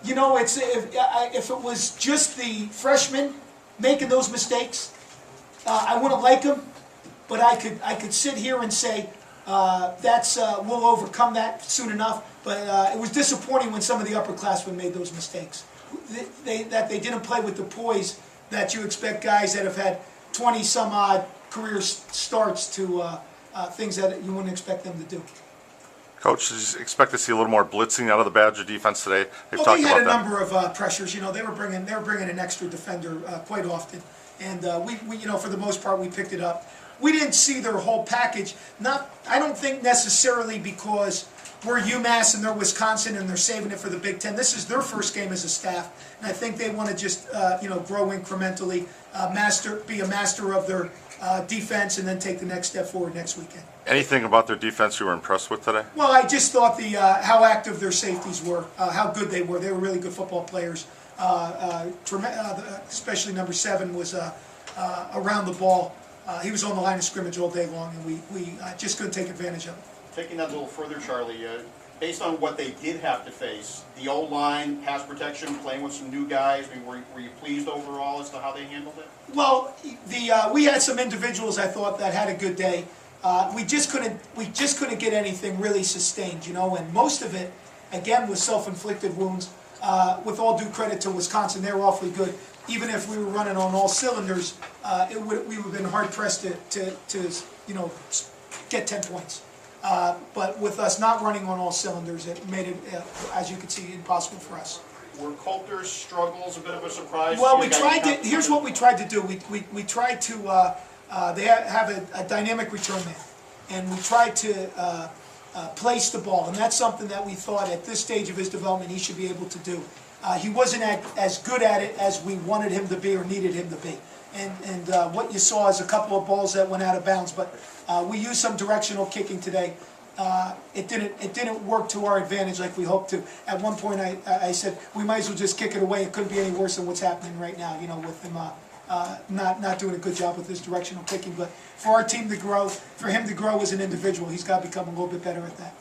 You know, it's if it was just the freshmen making those mistakes, I wouldn't like them. But I could sit here and say we'll overcome that soon enough. But it was disappointing when some of the upperclassmen made those mistakes. That they didn't play with the poise that you expect guys that have had 20 some odd career starts to things that you wouldn't expect them to do. Coach, did you expect to see a little more blitzing out of the Badger defense today? They had a number of pressures. You know, they were bringing an extra defender quite often, and we you know, for the most part we picked it up. We didn't see their whole package. I don't think necessarily because we're UMass and they're Wisconsin and they're saving it for the Big Ten. This is their first game as a staff, and I think they want to just you know, grow incrementally, be a master of their defense, and then take the next step forward next weekend. Anything about their defense you were impressed with today? Well, I just thought how active their safeties were, how good they were. They were really good football players. Especially number 7 was around the ball. He was on the line of scrimmage all day long, and we just couldn't take advantage of it. Taking that a little further, Charlie, based on what they did have to face, the O-line, pass protection, playing with some new guys, I mean, were you pleased overall as to how they handled it? Well, we had some individuals I thought that had a good day. We just couldn't get anything really sustained, you know, and most of it, again, was self-inflicted wounds. With all due credit to Wisconsin, they were awfully good. Even if we were running on all cylinders, we would have been hard pressed to you know, get 10 points. But with us not running on all cylinders, it made it, as you can see, impossible for us. Were Coulter's struggles a bit of a surprise? Well, we tried to. Here's what we tried to do. We tried to. They have a dynamic return man, and we tried to place the ball, and that's something that we thought at this stage of his development he should be able to do. He wasn't as good at it as we wanted him to be or needed him to be, and what you saw is a couple of balls that went out of bounds. But we used some directional kicking today. It didn't work to our advantage like we hoped to. At one point, I said we might as well just kick it away. It couldn't be any worse than what's happening right now. You know, with him not doing a good job with his directional kicking. But for our team to grow, for him to grow as an individual, he's got to become a little bit better at that.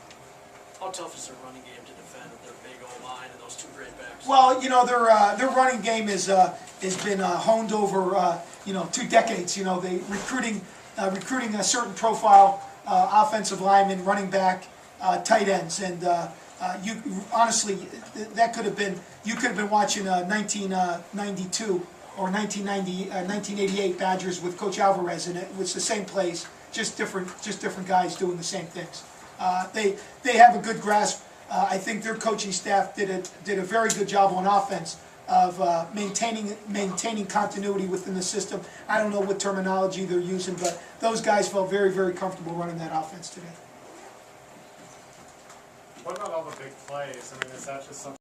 How tough is their running game to defend with their big O-line and those two great backs? Well, you know, their running game has been honed over you know, 2 decades. You know, they recruiting a certain profile offensive linemen, running back, tight ends, and you honestly, that could have been, you could have been watching 1992 or 1988 Badgers with Coach Alvarez, and it was the same plays, just different guys doing the same things. They have a good grasp. I think their coaching staff did a very good job on offense of maintaining continuity within the system. I don't know what terminology they're using, but those guys felt very, very comfortable running that offense today. What about all the big plays? I mean, is that just something